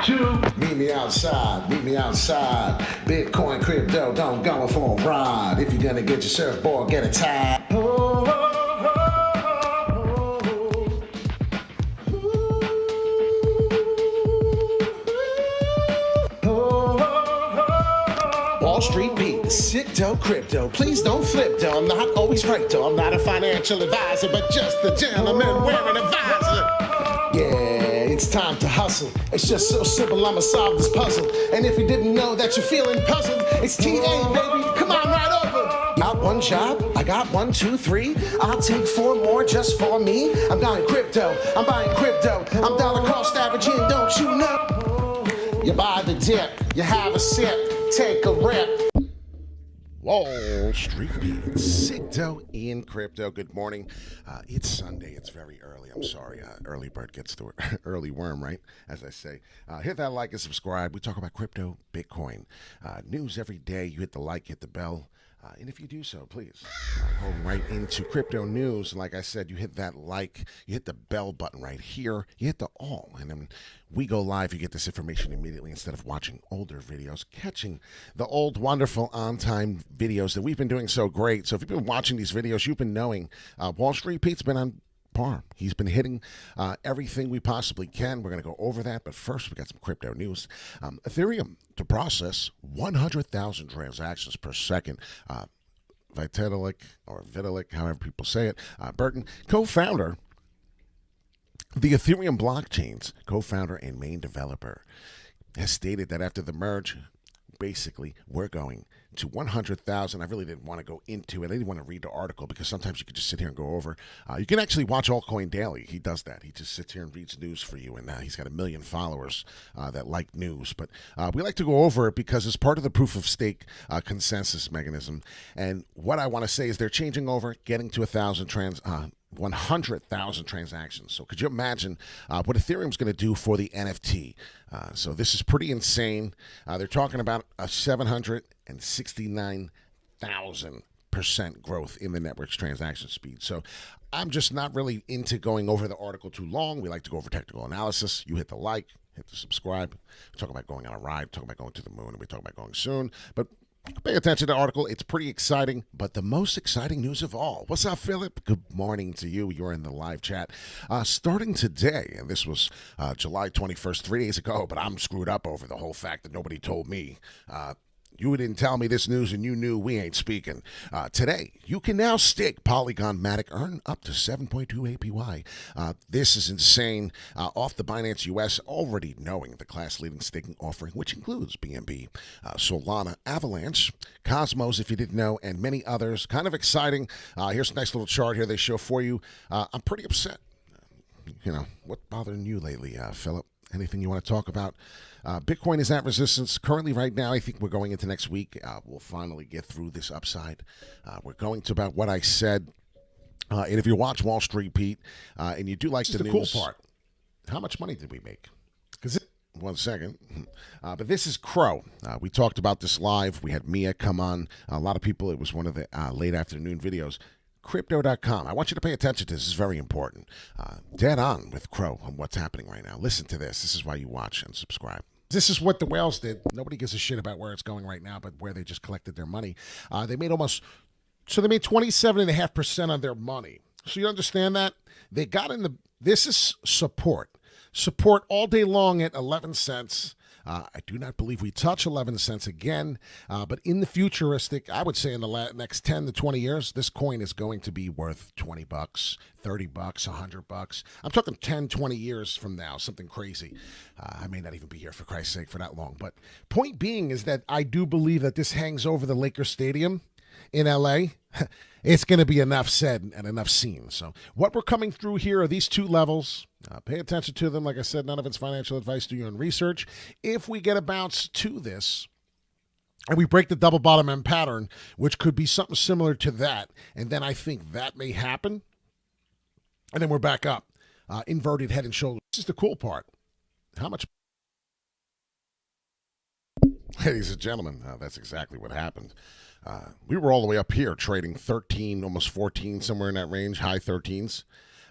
two. Meet me outside, Bitcoin, crypto, don't go for a ride. If you're gonna get your surfboard, get a tie. Wall Street Pete, sick dough, crypto. Please don't flip dough. I'm not always right though. I'm not a financial advisor, but just a gentleman wearing a visor. Yeah, it's time to hustle. It's just so simple, I'ma solve this puzzle. And if you didn't know that you're feeling puzzled, it's TA, baby. Come on right over. Got one job, I got 1, 2, 3. I'll take 4 more just for me. I'm buying crypto, I'm dollar cost averaging, don't you know? You buy the dip, you have a sip, take a rip. Wall Street Beat, sick dough in crypto. Good morning. It's Sunday. It's very early. I'm sorry. Early bird gets the early worm, right? As I say. Hit that like and subscribe. We talk about crypto, Bitcoin. News every day. You hit the like, hit the bell. And if you do so, please go right into crypto news. And like I said, you hit that like, you hit the bell button right here, you hit the all. And then we go live, you get this information immediately instead of watching older videos, catching the old, wonderful, on-time videos that we've been doing so great. So if you've been watching these videos, you've been knowing Wall Street Pete's been on par. He's been hitting everything we possibly can. We're going to go over that, but first we got some crypto news. Ethereum to process 100,000 transactions per second. Vitalik, however people say it, Burton, co-founder, the Ethereum blockchain's co-founder and main developer, has stated that after the merge, basically, we're going to 100,000. I really didn't want to go into it. I didn't want to read the article because sometimes you could just sit here and go over. You can actually watch Altcoin Daily. He does that. He just sits here and reads news for you, and he's got 1 million followers that like news. But we like to go over it because it's part of the proof of stake consensus mechanism. And what I want to say is they're changing over, getting to 100,000 transactions. So could you imagine what Ethereum's going to do for the NFT? So this is pretty insane. They're talking about a 769,000% growth in the network's transaction speed. So I'm just not really into going over the article too long. We like to go over technical analysis. You hit the like, hit the subscribe. We talk about going on a ride, talk about going to the moon, and we talk about going soon. But pay attention to the article. It's pretty exciting, but the most exciting news of all. What's up, Philip? Good morning to you. You're in the live chat. Starting today, and this was July 21st, 3 days ago, but I'm screwed up over the whole fact that nobody told me. You didn't tell me this news and you knew we ain't speaking. Today, you can now stake Polygon Matic, earn up to 7.2 APY. This is insane. Off the Binance US, already knowing the class-leading staking offering, which includes BNB, Solana, Avalanche, Cosmos, if you didn't know, and many others. Kind of exciting. Here's a nice little chart here they show for you. I'm pretty upset. What bothering you lately, Philip? Anything you want to talk about? Bitcoin is at resistance. Currently, right now, I think we're going into next week. We'll finally get through this upside. We're going to about what I said. And if you watch Wall Street, Pete, and you do like the news, cool part, how much money did we make? Because 1 second. But this is Crow. We talked about this live. We had Mia come on. A lot of people, it was one of the late afternoon videos. Crypto.com. I want you to pay attention to this. This is very important. Dead on with Crow on what's happening right now. Listen to this. This is why you watch and subscribe. This is what the whales did. Nobody gives a shit about where it's going right now, but where they just collected their money. They made 27.5% on their money. So you understand that? They got this is support. Support all day long at 11 cents. I do not believe we touch 11 cents again, but in the futuristic, I would say in the next 10 to 20 years, this coin is going to be worth $20, $30, $100. I'm talking 10, 20 years from now, something crazy. I may not even be here, for Christ's sake, for that long. But point being is that I do believe that this hangs over the Lakers Stadium in L.A., it's going to be enough said and enough seen. So what we're coming through here are these two levels. Pay attention to them. Like I said, none of it's financial advice. Do your own research. If we get a bounce to this and we break the double bottom end pattern, which could be something similar to that, and then I think that may happen, and then we're back up. Inverted head and shoulders. This is the cool part. How much? Ladies and gentlemen, that's exactly what happened. We were all the way up here trading 13, almost 14, somewhere in that range, high 13s.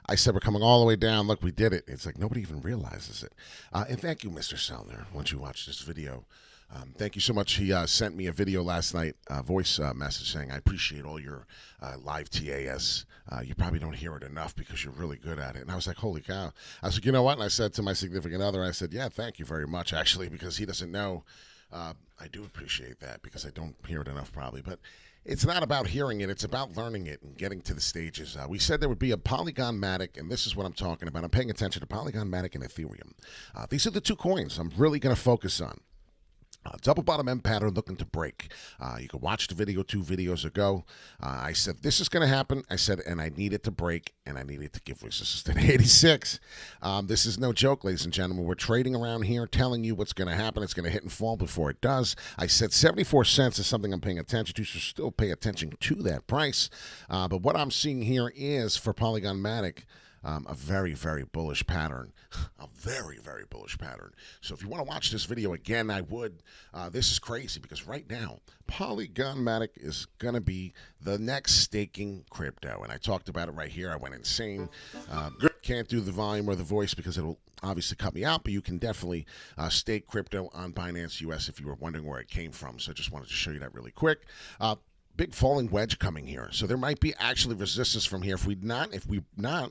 I said we're coming all the way down. Look, we did it. It's like nobody even realizes it. And thank you, Mr. Sellner, once you watch this video. Thank you so much. He sent me a video last night, voice message saying, I appreciate all your live TAS. You probably don't hear it enough because you're really good at it. And I was like, holy cow. I was like, you know what? And I said to my significant other, I said, yeah, thank you very much, actually, because he doesn't know. I do appreciate that because I don't hear it enough probably. But it's not about hearing it. It's about learning it and getting to the stages. We said there would be a Polygon Matic, and this is what I'm talking about. I'm paying attention to Polygon Matic and Ethereum. These are the two coins I'm really going to focus on. Double bottom M pattern looking to break. You can watch the video 2 videos ago. I said this is going to happen. I said, and I need it to break, and I need it to give resistance at 86. This is no joke, ladies and gentlemen. We're trading around here, telling you what's going to happen. It's going to hit and fall before it does. I said 74 cents is something I'm paying attention to, so still pay attention to that price. But what I'm seeing here is for Polygon Matic, a very, very bullish pattern. A very, very bullish pattern. So if you want to watch this video again, I would. This is crazy because right now, Polygon Matic is going to be the next staking crypto. And I talked about it right here. I went insane. Can't do the volume or the voice because it'll obviously cut me out, but you can definitely stake crypto on Binance US if you were wondering where it came from. So I just wanted to show you that really quick. Big falling wedge coming here. So there might be actually resistance from here. If we're not,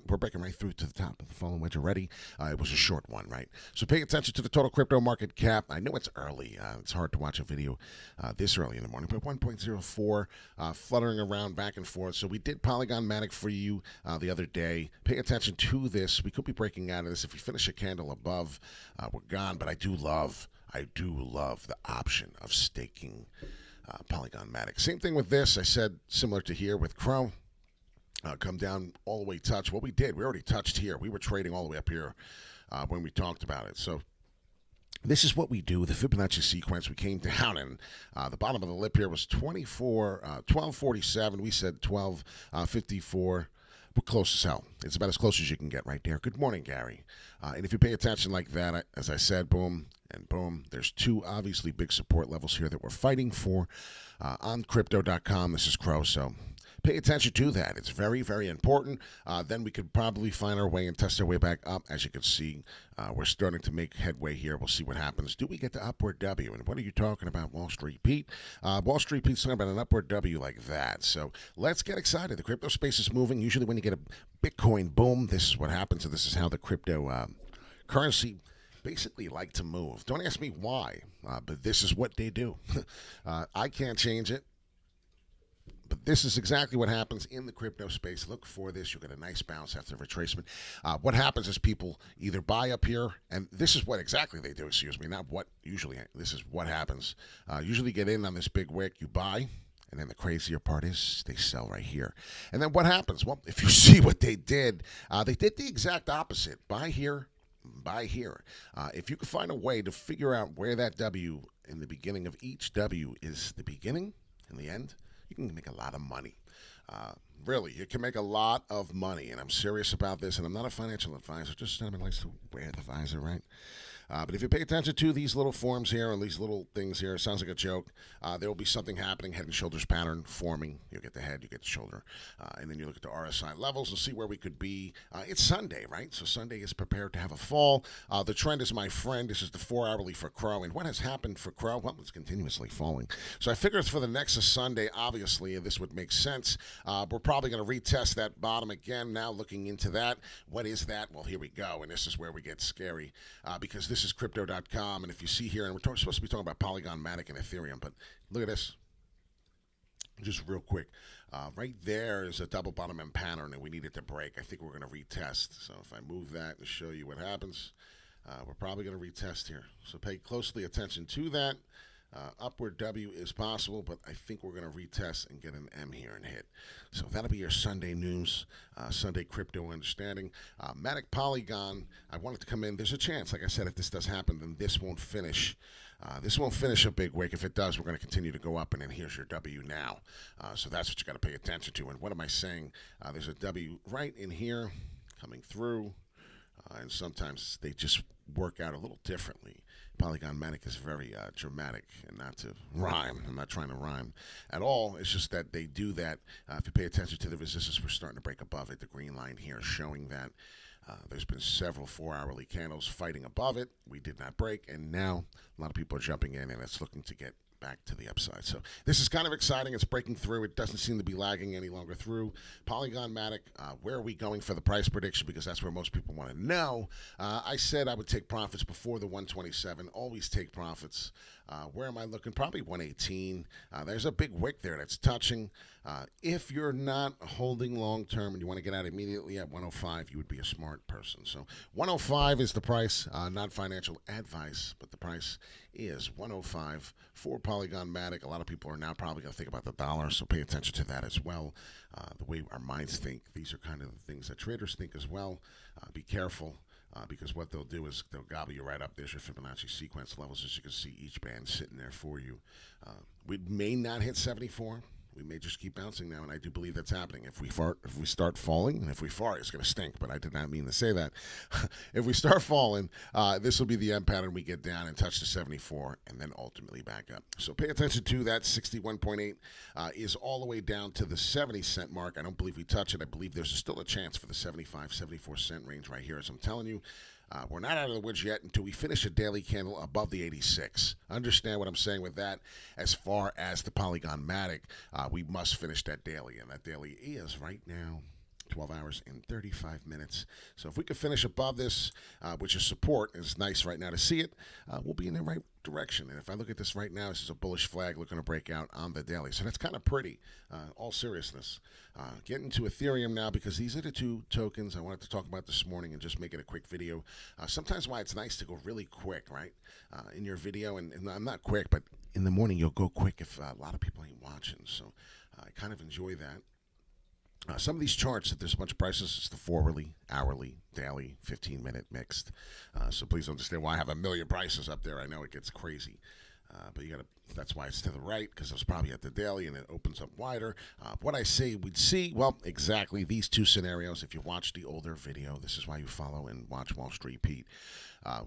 we're breaking right through to the top of the falling wedge already. It was a short one, right? So pay attention to the total crypto market cap. I know it's early. It's hard to watch a video this early in the morning, but 1.04 fluttering around back and forth. So we did Polygon Matic for you the other day. Pay attention to this. We could be breaking out of this. If we finish a candle above, we're gone. But I do love the option of staking Polygon Matic. Same thing with this. I said similar to here with Crow. Come down all the way touch. What we did, we already touched here. We were trading all the way up here when we talked about it. So this is what we do. The Fibonacci sequence. We came down and the bottom of the lip here was 1247. We said 1254. We're close as hell. It's about as close as you can get right there. Good morning, Gary. And if you pay attention like that, as I said, boom and boom, there's 2 obviously big support levels here that we're fighting for on Crypto.com. This is Crow, so pay attention to that. It's very, very important. Then we could probably find our way and test our way back up. As you can see, we're starting to make headway here. We'll see what happens. Do we get the upward W? And what are you talking about, Wall Street Pete? Wall Street Pete's talking about an upward W like that. So let's get excited. The crypto space is moving. Usually when you get a Bitcoin boom, this is what happens. And this is how the crypto currency basically like to move. Don't ask me why, but this is what they do. I can't change it. But this is exactly what happens in the crypto space. Look for this. You'll get a nice bounce after retracement. What happens is people either buy up here, and this is what exactly they do, excuse me, not what usually. This is what happens. Usually get in on this big wick, you buy, and then the crazier part is they sell right here. And then what happens? Well, if you see what they did the exact opposite. Buy here, buy here. If you could find a way to figure out where that W in the beginning of each W is the beginning and the end, you can make a lot of money. Really, you can make a lot of money, and I'm serious about this, and I'm not a financial advisor, just someone likes to wear the visor, right? But if you pay attention to these little forms here and these little things here, it sounds like a joke. There will be something happening, head and shoulders pattern forming. You get the head, you get the shoulder. And then you look at the RSI levels and see where we could be. It's Sunday, right? So Sunday is prepared to have a fall. The trend is my friend. This is the 4-hourly for Crow. And what has happened for Crow? Well, it's continuously falling. So I figured for the next Sunday, obviously, this would make sense. We're probably going to retest that bottom again. Now looking into that. What is that? Well, here we go. And this is where we get scary because this is Crypto.com, and if you see here, and we're supposed to be talking about Polygon Matic and Ethereum, but look at this. Just real quick. Right there is a double bottom end pattern, and we need it to break. I think we're going to retest. So if I move that and show you what happens, we're probably going to retest here. So pay closely attention to that. Upward W is possible, but I think we're going to retest and get an M here and hit. So that'll be your Sunday news, Sunday crypto understanding. Matic Polygon, I wanted to come in. There's a chance, like I said, if this does happen, then this won't finish. This won't finish a big wick. If it does, we're going to continue to go up, and then here's your W now. So that's what you got to pay attention to. And what am I saying? There's a W right in here coming through. And sometimes they just work out a little differently. Polygon Manic is very dramatic, and not to rhyme. I'm not trying to rhyme at all. It's just that they do that. If you pay attention to the resistance, we're starting to break above it. The green line here is showing that there's been several 4-hourly candles fighting above it. We did not break, and now a lot of people are jumping in, and it's looking to get back to the upside. So this is kind of exciting. It's breaking through. It doesn't seem to be lagging any longer through. Polygon Matic, where are we going for the price prediction? Because that's where most people want to know. I said I would take profits before the 127. Always take profits. Where am I looking? Probably 118. There's a big wick there that's touching. If you're not holding long term and you want to get out immediately at 105, you would be a smart person. So 105 is the price, not financial advice, but the price is 105 for Polygon Matic. A lot of people are now probably going to think about the dollar, so pay attention to that as well. The way our minds think, these are kind of the things that traders think as well. Be careful. Because what they'll do is they'll gobble you right up. There's your Fibonacci sequence levels, as you can see, each band sitting there for you. We may not hit 74. We may just keep bouncing now, and I do believe that's happening. If we start falling, and if we fart, it's going to stink, but I did not mean to say that. If we start falling, this will be the end pattern. We get down and touch the 74, and then ultimately back up. So pay attention to that. 61.8 is all the way down to the 70-cent mark. I don't believe we touch it. I believe there's still a chance for the 75, 74-cent range right here, as I'm telling you. We're not out of the woods yet until we finish a daily candle above the 86. Understand what I'm saying with that? As far as the Polygon Matic, we must finish that daily, and that daily is right now 12 hours and 35 minutes. So if we could finish above this, which is support, it's nice right now to see it, we'll be in the right direction. And if I look at this right now, this is a bullish flag looking to break out on the daily. So that's kind of pretty, all seriousness. Getting to Ethereum now, because these are the two tokens I wanted to talk about this morning and just make it a quick video. Sometimes why it's nice to go really quick, right, in your video. And I'm not quick, but in the morning you'll go quick if a lot of people ain't watching. So I kind of enjoy that. Some of these charts, if there's a bunch of prices, it's the 4-hourly, hourly, daily, 15-minute mixed. So please understand why I have a million prices up there. I know it gets crazy. But you gotta. That's why it's to the right, because it was probably at the daily and it opens up wider. What I say we'd see, well, exactly these two scenarios. If you watch the older video, this is why you follow and watch Wall Street Pete.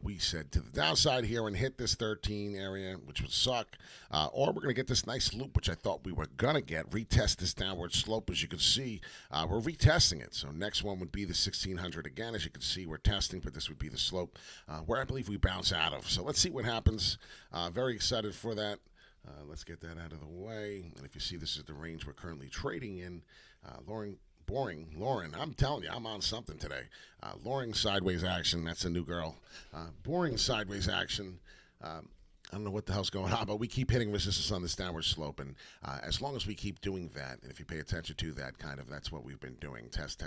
We said to the downside here and hit this 13 area, which would suck. Or we're going to get this nice loop, which I thought we were going to get. Retest this downward slope, as you can see. We're retesting it. So next one would be the 1600 again. As you can see, we're testing, but this would be the slope where I believe we bounce out of. So let's see what happens. Very excited for that. Let's get that out of the way. And if you see, this is the range we're currently trading in. Lauren, I'm telling you, I'm on something today. Lauren sideways action, that's a new girl. Boring sideways action. I don't know what the hell's going on, but we keep hitting resistance on this downward slope, and as long as we keep doing that, and if you pay attention to that, that's what we've been doing. Test.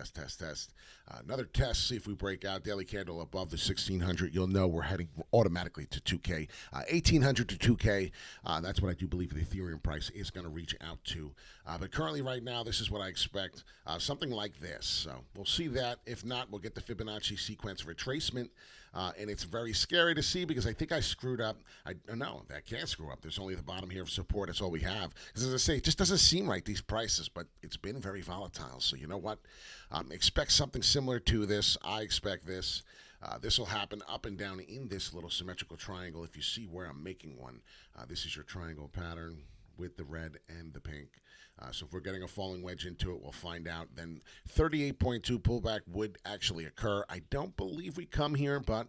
Another test, see if we break out. Daily candle above the 1600. You'll know we're heading automatically to 2K. 1800 to 2K. That's what I do believe the Ethereum price is going to reach out to. But currently, right now, this is what I expect. Something like this. So we'll see that. If not, we'll get the Fibonacci sequence retracement. And it's very scary to see, because I think I screwed up. No, that can't screw up. There's only the bottom here of support. That's all we have. Because as I say, it just doesn't seem right, these prices, but it's been very volatile. So you know what? Expect something similar to this. I expect this. This will happen up and down in this little symmetrical triangle. If you see where I'm making one, this is your triangle pattern with the red and the pink. So if we're getting a falling wedge into it, we'll find out. Then 38.2 pullback would actually occur. I don't believe we come here, but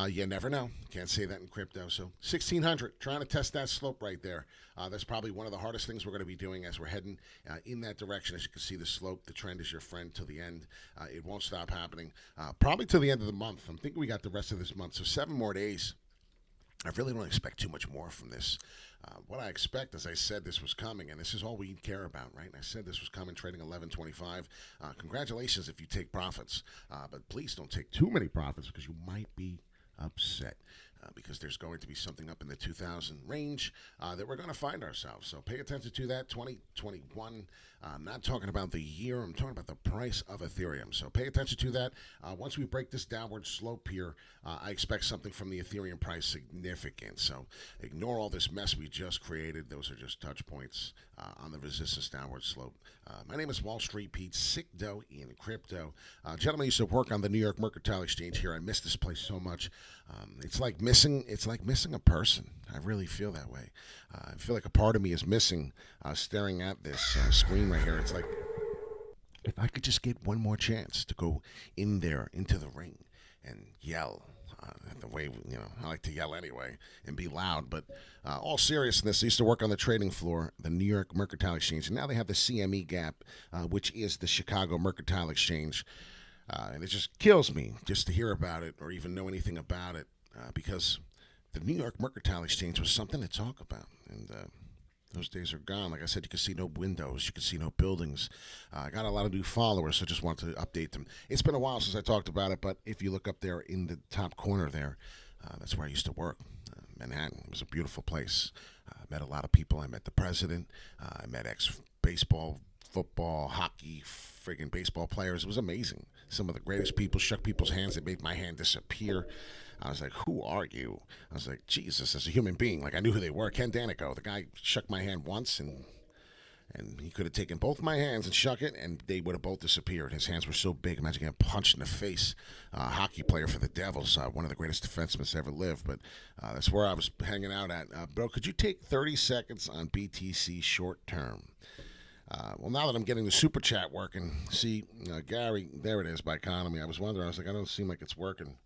you never know. Can't say that in crypto. So 1600, trying to test that slope right there. That's probably one of the hardest things we're going to be doing as we're heading in that direction. As you can see, the slope, the trend is your friend till the end. It won't stop happening. Probably till the end of the month. I'm thinking we got the rest of this month. So 7 more days. I really don't expect too much more from this. What I expect, as I said, this was coming, and this is all we care about, right? And I said this was coming, trading 11.25. Congratulations if you take profits, but please don't take too many profits, because you might be upset. because there's going to be something up in the 2000 range that we're going to find ourselves. So pay attention to that. 2021. I'm not talking about the year. I'm talking about the price of Ethereum. So pay attention to that. Once we break this downward slope here, I expect something from the Ethereum price significant. So ignore all this mess we just created. Those are just touch points on the resistance downward slope. My name is Wall Street Pete, sick dough in crypto. Gentlemen, I used to work on the New York Mercantile Exchange here. I miss this place so much. It's like missing a person. I really feel that way. I feel like a part of me is missing staring at this screen right here. It's like if I could just get one more chance to go in there into the ring and yell. The way I like to yell anyway and be loud, but all seriousness, I used to work on the trading floor, the New York Mercantile Exchange, and now they have the CME Gap, which is the Chicago Mercantile Exchange, and it just kills me just to hear about it or even know anything about it, because the New York Mercantile Exchange was something to talk about, and those days are gone. Like I said, you can see no windows. You can see no buildings. I got a lot of new followers, so just wanted to update them. It's been a while since I talked about it, but if you look up there in the top corner there, that's where I used to work. Manhattan. It was a beautiful place. I met a lot of people. I met the president. I met ex-baseball, football, hockey, friggin' baseball players. It was amazing. Some of the greatest people shook people's hands. It made my hand disappear. I was like, who are you? I was like, Jesus, as a human being. Like, I knew who they were. Ken Danico. The guy shook my hand once, and he could have taken both my hands and shook it, and they would have both disappeared. His hands were so big. Imagine getting punched in the face. Hockey player for the Devils, one of the greatest defensemen to ever live. But that's where I was hanging out at. Bro, could you take 30 seconds on BTC short term? Well, now that I'm getting the super chat working, see, Gary, there it is by Economy. I was wondering, I was like, I don't seem like it's working.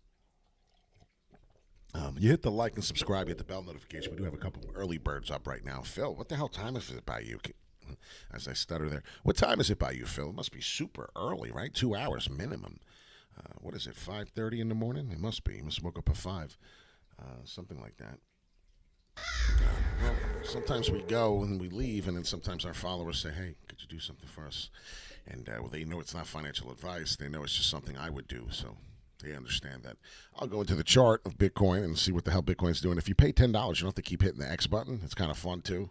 You hit the like and subscribe, you hit the bell notification. We do have a couple of early birds up right now. Phil, what the hell time is it by you? As I stutter there. What time is it by you, Phil? It must be super early, right? 2 hours minimum. What is it, 5:30 in the morning? It must be. You must woke up at 5. Something like that. Well, sometimes we go and we leave, and then sometimes our followers say, hey, could you do something for us? And well, they know it's not financial advice. They know it's just something I would do, so they understand that. I'll go into the chart of Bitcoin and see what the hell Bitcoin's doing. If you pay $10, you don't have to keep hitting the X button. It's kind of fun, too.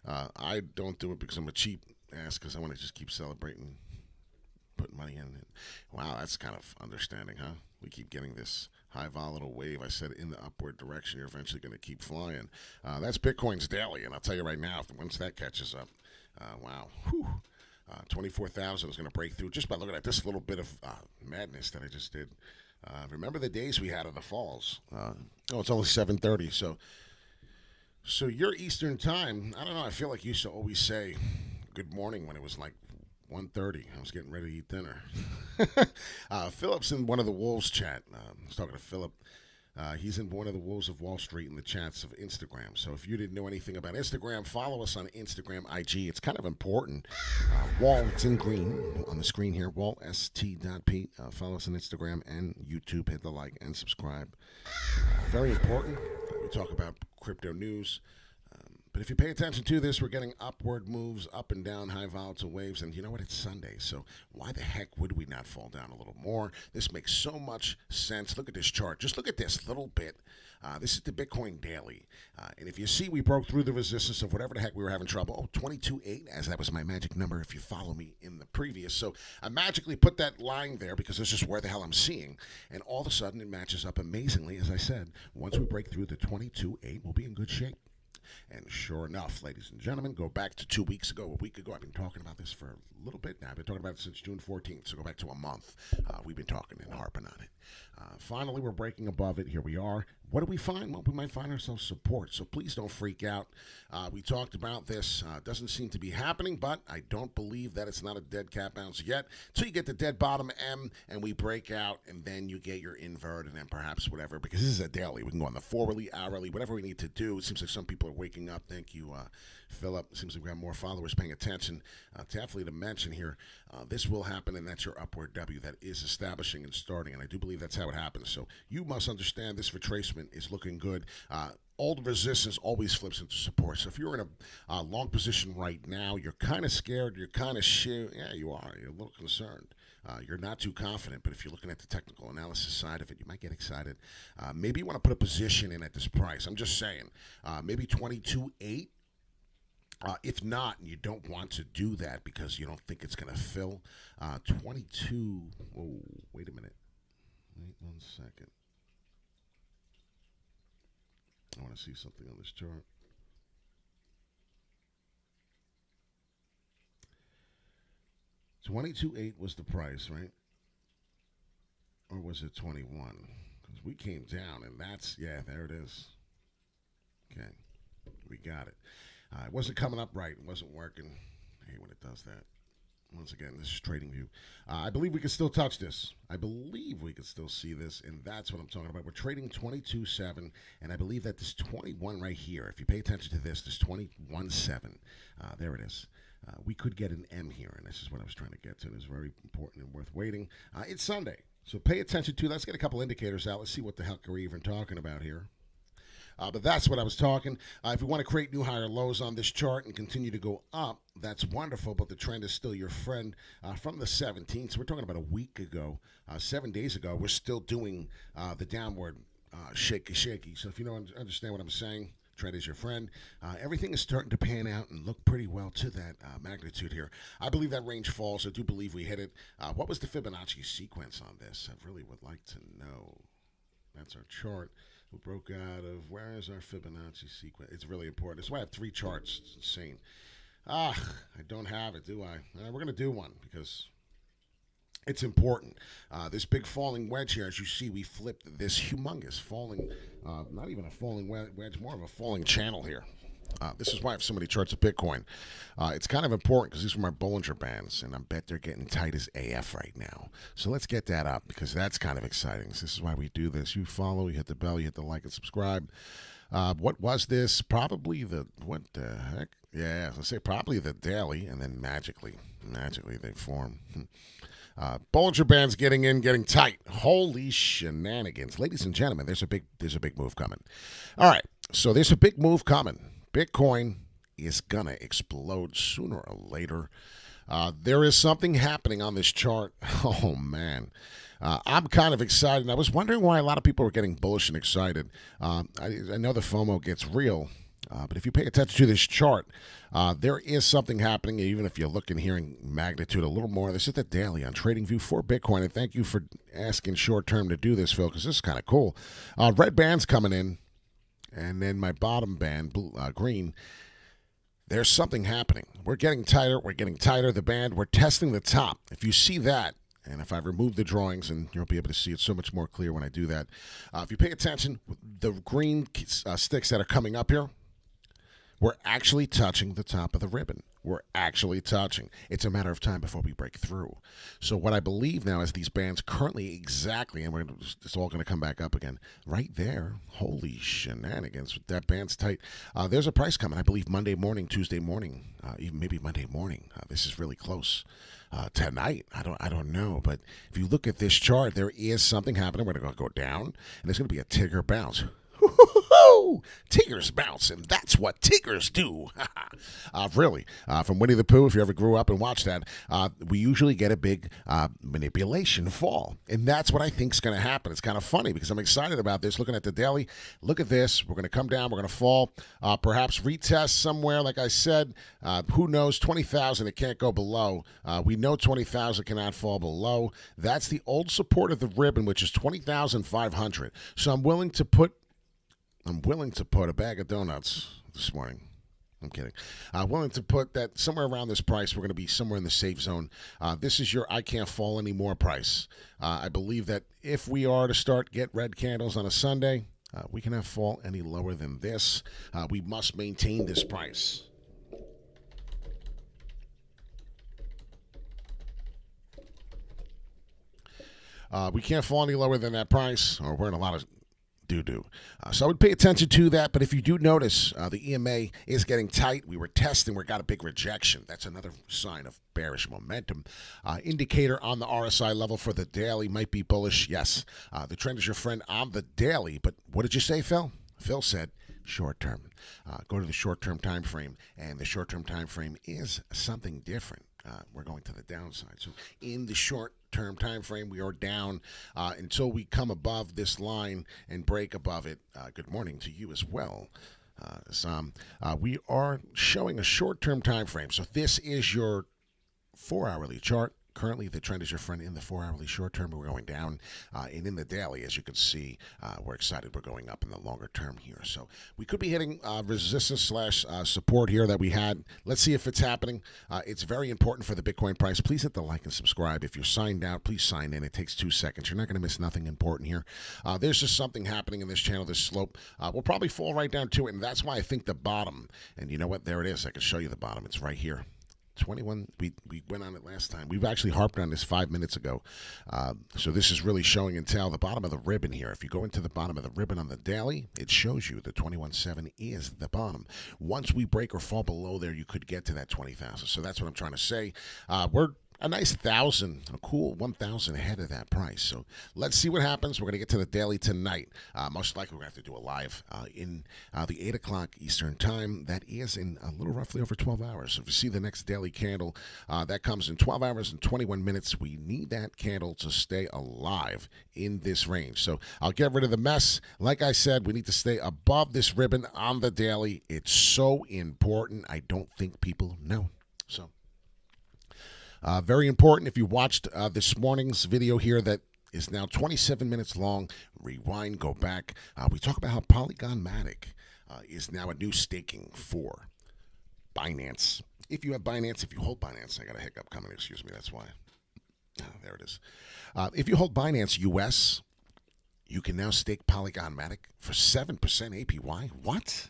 I don't do it because I'm a cheap ass, because I want to just keep celebrating, putting money in. Wow, that's kind of understanding, huh? We keep getting this high volatile wave. I said in the upward direction, you're eventually going to keep flying. That's Bitcoin's daily, and I'll tell you right now, once that catches up, wow, 24,000 is going to break through just by looking at this little bit of madness that I just did. Remember the days we had in the falls? It's only 7:30, so your Eastern time, I don't know, I feel like you used to always say good morning when it was like 1:30. I was getting ready to eat dinner. Philip's in one of the Wolves chat. I was talking to Philip. He's in one of the Wolves of Wall Street in the chats of Instagram. So if you didn't know anything about Instagram, follow us on Instagram, IG. It's kind of important. Wall, it's in green on the screen here, wallst.pete. Follow us on Instagram and YouTube. Hit the like and subscribe. Very important. We talk about crypto news. But if you pay attention to this, we're getting upward moves, up and down, high volatile waves. And you know what? It's Sunday. So why the heck would we not fall down a little more? This makes so much sense. Look at this chart. Just look at this little bit. This is the Bitcoin daily. And if you see, we broke through the resistance of whatever the heck we were having trouble. 22.8, as that was my magic number if you follow me in the previous. So I magically put that line there because it's just where the hell I'm seeing. And all of a sudden, it matches up amazingly. As I said, once we break through the 22.8, we'll be in good shape. And sure enough, ladies and gentlemen, go back to 2 weeks ago, a week ago. I've been talking about this for a little bit now. I've been talking about it since June 14th, so go back to a month. We've been talking and harping on it. Finally, we're breaking above it. Here we are. What do we find? Well, we might find ourselves support, so please don't freak out. We talked about this. Doesn't seem to be happening, but I don't believe that it's not a dead cat bounce yet. So you get the dead bottom M, and we break out, and then you get your invert, and then perhaps whatever, because this is a daily. We can go on the 4-hourly, hourly, whatever we need to do. It seems like some people are waking up. Thank you, Philip. It seems like we have more followers paying attention. Definitely to mention here, this will happen, and that's your upward W that is establishing and starting, and I do believe that's how it happens. So you must understand this retracement is looking good. All the resistance always flips into support. So if you're in a long position right now, you're kind of scared, you're kind of yeah, you are. You're a little concerned. You're not too confident, but if you're looking at the technical analysis side of it, you might get excited. Maybe you want to put a position in at this price. I'm just saying, maybe 22.8. If not, and you don't want to do that because you don't think it's going to fill, 22. Oh, wait a minute. Wait 1 second. I want to see something on this chart. $22.8 was the price, right? Or was it 21? Because we came down, and that's, yeah, there it is. Okay, we got it. It wasn't coming up right. It wasn't working. I hate when it does that. Once again, this is TradingView. I believe we can still touch this. I believe we can still see this, and that's what I'm talking about. We're trading 22.7, and I believe that this 21 right here, if you pay attention to this 21.7, there it is. We could get an M here, and this is what I was trying to get to. It's very important and worth waiting. It's Sunday, so pay attention to that. Let's get a couple indicators out. Let's see what the heck we're even talking about here. But that's what I was talking. If you want to create new higher lows on this chart and continue to go up, that's wonderful, but the trend is still your friend from the 17th. So we're talking about a week ago, 7 days ago. We're still doing the downward shaky. So if you don't understand what I'm saying, trend is your friend. Everything is starting to pan out and look pretty well to that magnitude here. I believe that range falls. I do believe we hit it. What was the Fibonacci sequence on this? I really would like to know. That's our chart. We broke out of, where is our Fibonacci sequence? It's really important. That's why I have 3 charts. It's insane. I don't have it, do I? We're going to do one because it's important. This big falling wedge here, as you see, we flipped this humongous falling, not even a falling wedge, more of a falling channel here. This is why I have so many charts of Bitcoin. It's kind of important because these are my Bollinger Bands, and I bet they're getting tight as AF right now. So let's get that up because that's kind of exciting. So this is why we do this. You follow, you hit the bell, you hit the like and subscribe. What was this? Probably the, what the heck? Yeah, let's say probably the daily, and then magically they form. Bollinger Bands getting in, getting tight. Holy shenanigans. Ladies and gentlemen, there's a big move coming. All right, so there's a big move coming. Bitcoin is going to explode sooner or later. There is something happening on this chart. Oh, man. I'm kind of excited. I was wondering why a lot of people were getting bullish and excited. I know the FOMO gets real, but if you pay attention to this chart, there is something happening, even if you're looking here in magnitude a little more. This is the daily on TradingView for Bitcoin, and thank you for asking short-term to do this, Phil, because this is kind of cool. Red band's coming in. And then my bottom band, blue, green, there's something happening. We're getting tighter. The band, we're testing the top. If you see that, and if I remove the drawings, and you'll be able to see it so much more clear when I do that. If you pay attention, the green sticks that are coming up here, we're actually touching the top of the ribbon. We're actually touching. It's a matter of time before we break through. So what I believe now is these bands currently exactly, and it's all going to come back up again, right there. Holy shenanigans. That band's tight. There's a price coming, I believe, Monday morning, Tuesday morning, even maybe Monday morning. This is really close. Tonight, I don't know, but if you look at this chart, there is something happening. We're going to go down, and there's going to be a Tigger bounce. Tigers bounce, and that's what tigers do. Really, from Winnie the Pooh, if you ever grew up and watched that, we usually get a big manipulation fall, and that's what I think is going to happen. It's kind of funny because I'm excited about this. Looking at the daily, look at this. We're going to come down. We're going to fall, perhaps retest somewhere. Like I said, who knows? 20,000. It can't go below. We know 20,000 cannot fall below. That's the old support of the ribbon, which is 20,500. So I'm willing to put a bag of donuts this morning. I'm kidding. Willing to put that somewhere around this price. We're going to be somewhere in the safe zone. This is your I can't fall anymore price. I believe that if we are to get red candles on a Sunday, we cannot fall any lower than this. We must maintain this price. We can't fall any lower than that price, or we're in a lot of do. So I would pay attention to that. But if you do notice, the EMA is getting tight. We were testing. We got a big rejection. That's another sign of bearish momentum. Indicator on the RSI level for the daily might be bullish. Yes, the trend is your friend on the daily. But what did you say, Phil? Phil said short term. Go to the short-term time frame, and the short-term time frame is something different. we're going to the downside. So in the short-term time frame, we are down until we come above this line and break above it. Good morning to you as well. We are showing a short-term time frame. So this is your 4-hourly chart. Currently, the trend is your friend in the 4-hourly short term. We're going down. And in the daily, as you can see, we're excited. We're going up in the longer term here. So we could be hitting resistance slash support here that we had. Let's see if it's happening. It's very important for the Bitcoin price. Please hit the like and subscribe. If you're signed out, please sign in. It takes 2 seconds. You're not going to miss nothing important here. There's just something happening in this channel, this slope. We'll probably fall right down to it. And that's why I think the bottom, and you know what? There it is. I can show you the bottom. It's right here. 21, we went on it last time. We've actually harped on this 5 minutes ago. So this is really showing and tell the bottom of the ribbon here. If you go into the bottom of the ribbon on the daily, it shows you the 21.7 is the bottom. Once we break or fall below there, you could get to that 20,000. So that's what I'm trying to say. We're a nice 1,000, a cool 1,000 ahead of that price. So let's see what happens. We're going to get to the daily tonight. Most likely we're going to have to do a live in the 8 o'clock Eastern time. That is in a little roughly over 12 hours. So if you see the next daily candle, that comes in 12 hours and 21 minutes. We need that candle to stay alive in this range. So I'll get rid of the mess. Like I said, we need to stay above this ribbon on the daily. It's so important. I don't think people know. So very important. If you watched this morning's video here that is now 27 minutes long, rewind, go back. We talk about how Polygon Matic is now a new staking for Binance. If you have Binance, if you hold Binance, I got a hiccup coming, excuse me, that's why. There it is. If you hold Binance US, you can now stake Polygon Matic for 7% APY. What?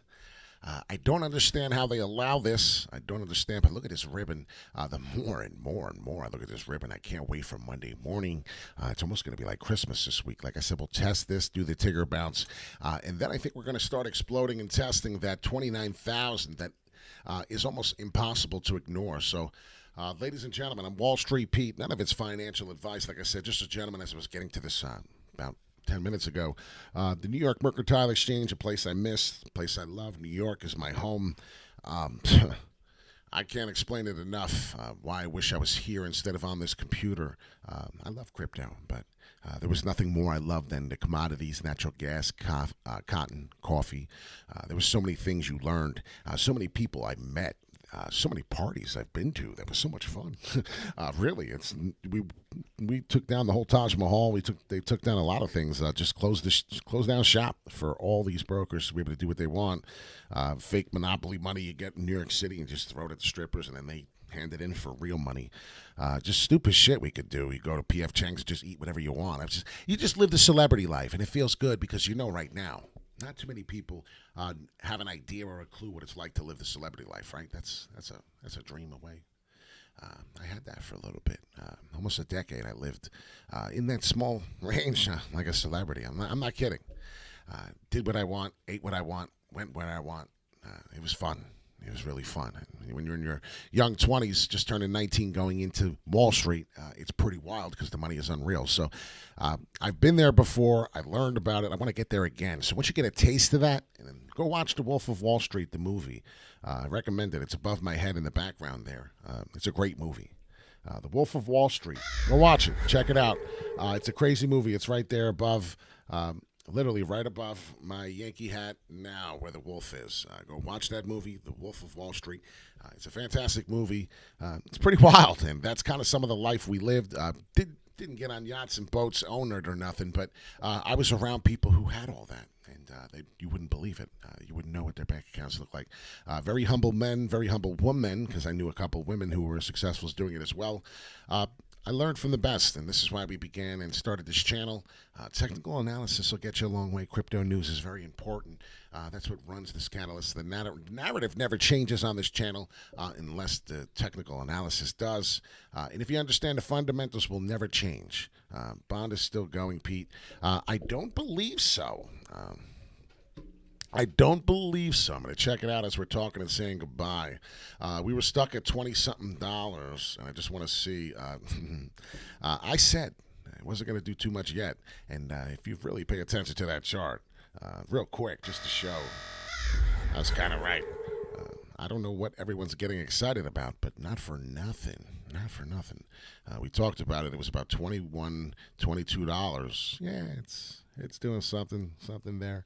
I don't understand how they allow this. I don't understand, but look at this ribbon. The more and more and more I look at this ribbon, I can't wait for Monday morning. It's almost going to be like Christmas this week. Like I said, we'll test this, do the Tigger bounce, and then I think we're going to start exploding and testing that 29,000 that is almost impossible to ignore. So, ladies and gentlemen, I'm Wall Street Pete. None of it's financial advice. Like I said, just a gentleman as I was getting to this about 10 minutes ago. The New York Mercantile Exchange, a place I miss, a place I love. New York is my home. I can't explain it enough why I wish I was here instead of on this computer. I love crypto, but there was nothing more I loved than the commodities, natural gas, cotton, coffee. There were so many things you learned, so many people I met. So many parties I've been to that was so much fun. Really, we took down the whole Taj Mahal. They took down a lot of things. Just closed down shop for all these brokers to be able to do what they want. Fake monopoly money you get in New York City and just throw it at the strippers, and then they hand it in for real money. Just stupid shit we could do. You go to P.F. Chang's and just eat whatever you want. You just live the celebrity life, and it feels good because you know right now. Not too many people have an idea or a clue what it's like to live the celebrity life, right? That's a dream away. I had that for a little bit, almost a decade. I lived in that small range, like a celebrity. I'm not kidding. Did what I want, ate what I want, went where I want. It was fun. It was really fun. And when you're in your young 20s, just turning 19, going into Wall Street, it's pretty wild because the money is unreal. So I've been there before. I learned about it. I want to get there again. So once you get a taste of that, and then go watch The Wolf of Wall Street, the movie. I recommend it. It's above my head in the background there. It's a great movie. The Wolf of Wall Street. Go watch it. Check it out. It's a crazy movie. It's right there above literally right above my Yankee hat now where the wolf is. Go watch that movie, The Wolf of Wall Street. It's a fantastic movie. It's pretty wild, and that's kind of some of the life we lived. Didn't get on yachts and boats, own it or nothing, but I was around people who had all that, and you wouldn't believe it. You wouldn't know what their bank accounts look like. Very humble men, very humble women, because I knew a couple women who were successful doing it as well. I learned from the best, and this is why we began and started this channel. Technical analysis will get you a long way. Crypto news is very important. That's what runs this catalyst. The narrative never changes on this channel unless the technical analysis does. And if you understand the fundamentals will never change. Bond is still going, Pete. I don't believe so. I don't believe so. I'm going to check it out as we're talking and saying goodbye. We were stuck at $20-something, and I just want to see. I said I wasn't going to do too much yet, and if you really pay attention to that chart, real quick, just to show, I was kind of right. I don't know what everyone's getting excited about, but not for nothing. Not for nothing. We talked about it. It was about $21, $22. Yeah, it's doing something there.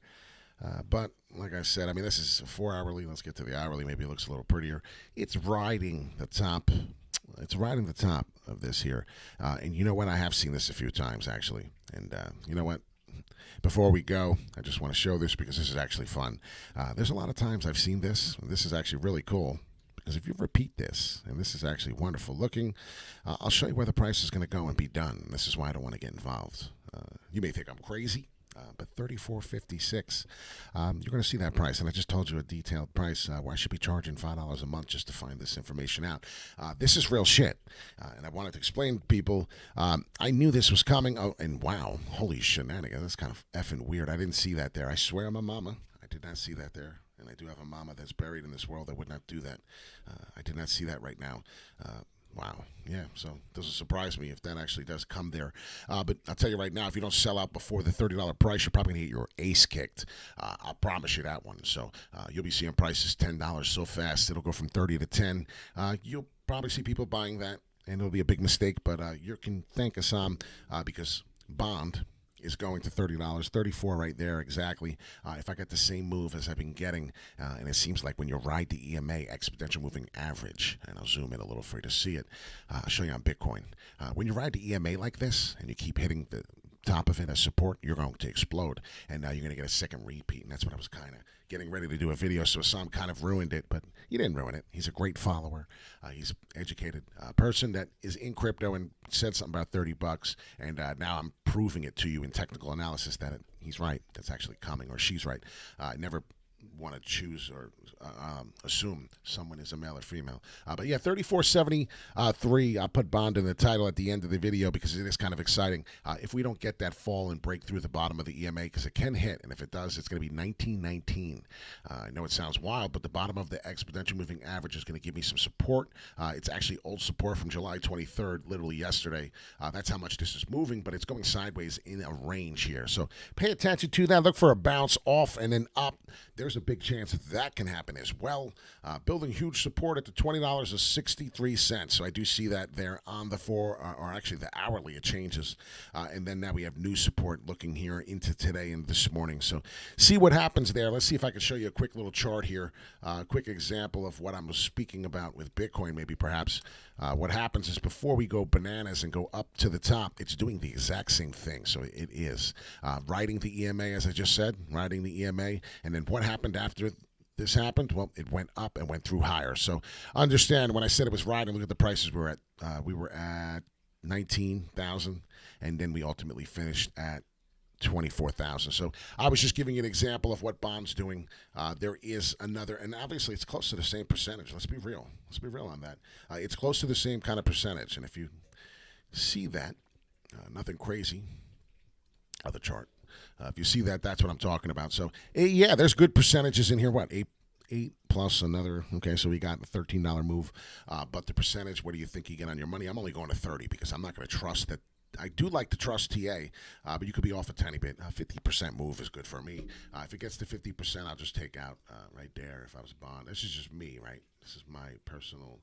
But like I said, I mean, this is 4 hourly. Let's get to the hourly. Maybe it looks a little prettier. It's riding the top. It's riding the top of this here. And you know what? I have seen this a few times, actually. And you know what? Before we go, I just want to show this because this is actually fun. There's a lot of times I've seen this. This is actually really cool because if you repeat this, and this is actually wonderful looking, I'll show you where the price is going to go and be done. This is why I don't want to get involved. You may think I'm crazy. But $34.56, you're going to see that price, and I just told you a detailed price where I should be charging $5 a month just to find this information out. This is real shit, and I wanted to explain to people. I knew this was coming. Oh, and wow, holy shenanigans! That's kind of effing weird. I didn't see that there. I swear, I'm a mama. I did not see that there. And I do have a mama that's buried in this world that would not do that. I did not see that right now. Wow. Yeah, so it doesn't surprise me if that actually does come there. But I'll tell you right now, if you don't sell out before the $30 price, you're probably going to get your ace kicked. I'll promise you that one. So you'll be seeing prices $10 so fast. It'll go from 30 to 10. You'll probably see people buying that, and it'll be a big mistake. But you can thank Assam because Bond is going to $30, 34 right there exactly. If I get the same move as I've been getting, and it seems like when you ride the EMA, exponential moving average, and I'll zoom in a little for you to see it. I'll show you on Bitcoin. When you ride the EMA like this, and you keep hitting the top of it as support, you're going to explode, and now you're going to get a second repeat, and that's what I was kind of getting ready to do a video, so Sam kind of ruined it, but he didn't ruin it. He's a great follower. He's an educated person that is in crypto and said something about $30, and now I'm proving it to you in technical analysis that he's right. That's actually coming, or she's right. I never want to choose or assume someone is a male or female. But yeah, 34.73. I'll put Bond in the title at the end of the video because it is kind of exciting. If we don't get that fall and break through the bottom of the EMA, because it can hit, and if it does, it's going to be 1919. I know it sounds wild, but the bottom of the exponential moving average is going to give me some support. It's actually old support from July 23rd, literally yesterday. That's how much this is moving, but it's going sideways in a range here. So pay attention to that. Look for a bounce off and then up. There's a big chance that can happen as well. Building huge support at the $20.63. So I do see that there on the or actually the hourly it changes. And then now we have new support looking here into today and this morning. So see what happens there. Let's see if I can show you a quick little chart here. A quick example of what I'm speaking about with Bitcoin, maybe perhaps. What happens is before we go bananas and go up to the top, it's doing the exact same thing. So it is riding the EMA, as I just said, riding the EMA. And then what happened after this happened? Well, it went up and went through higher. So understand when I said it was riding, look at the prices we were at 19,000, and then we ultimately finished at 24,000. So I was just giving you an example of what Bond's doing. There is another, and obviously it's close to the same percentage. Let's be real. Let's be real on that. It's close to the same kind of percentage. And if you see that, nothing crazy. Other chart. If you see that, that's what I'm talking about. So yeah, there's good percentages in here. What, eight plus another? Okay, so we got a $13 move. But the percentage, what do you think you get on your money? I'm only going to 30 because I'm not going to trust that. I do like to trust TA, but you could be off a tiny bit. 50% move is good for me. If it gets to 50%, I'll just take out right there if I was Bond. This is just me, right? This is my personal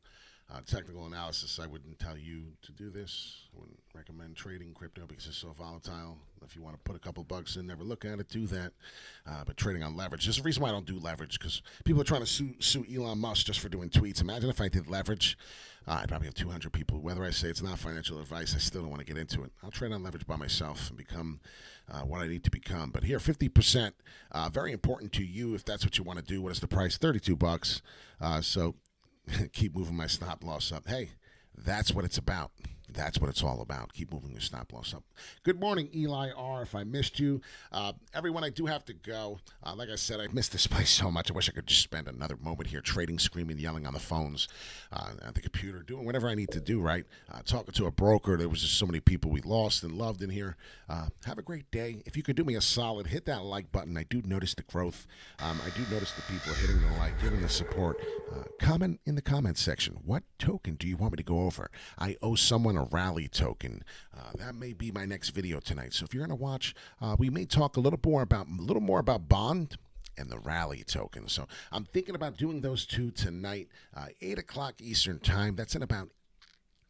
technical analysis. I wouldn't tell you to do this. I wouldn't recommend trading crypto because it's so volatile. If you want to put a couple bucks in, never look at it, do that. But trading on leverage. There's a reason why I don't do leverage, because people are trying to sue Elon Musk just for doing tweets. Imagine if I did leverage. I'd probably have 200 people. Whether I say it's not financial advice, I still don't want to get into it. I'll trade on leverage by myself and become what I need to become. But here, 50%, very important to you if that's what you want to do. What is the price? $32. So keep moving my stop loss up. Hey, that's what it's about. That's what it's all about. Keep moving your stop loss up. Good morning, Eli R. If I missed you. Everyone, I do have to go. Like I said, I missed this place so much. I wish I could just spend another moment here trading, screaming, yelling on the phones, at the computer, doing whatever I need to do, right? Talking to a broker. There was just so many people we lost and loved in here. Have a great day. If you could do me a solid, hit that like button. I do notice the growth. I do notice the people are hitting the like, giving the support. Comment in the comments section. What token do you want me to go over? I owe someone a rally token. That may be my next video tonight. So if you're going to watch, we may talk a little more about Bond and the rally token. So I'm thinking about doing those two tonight, 8 o'clock Eastern time. That's in about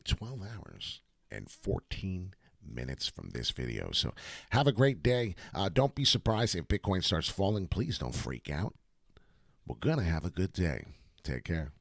12 hours and 14 minutes from this video. So have a great day. Don't be surprised if Bitcoin starts falling. Please don't freak out. We're going to have a good day. Take care.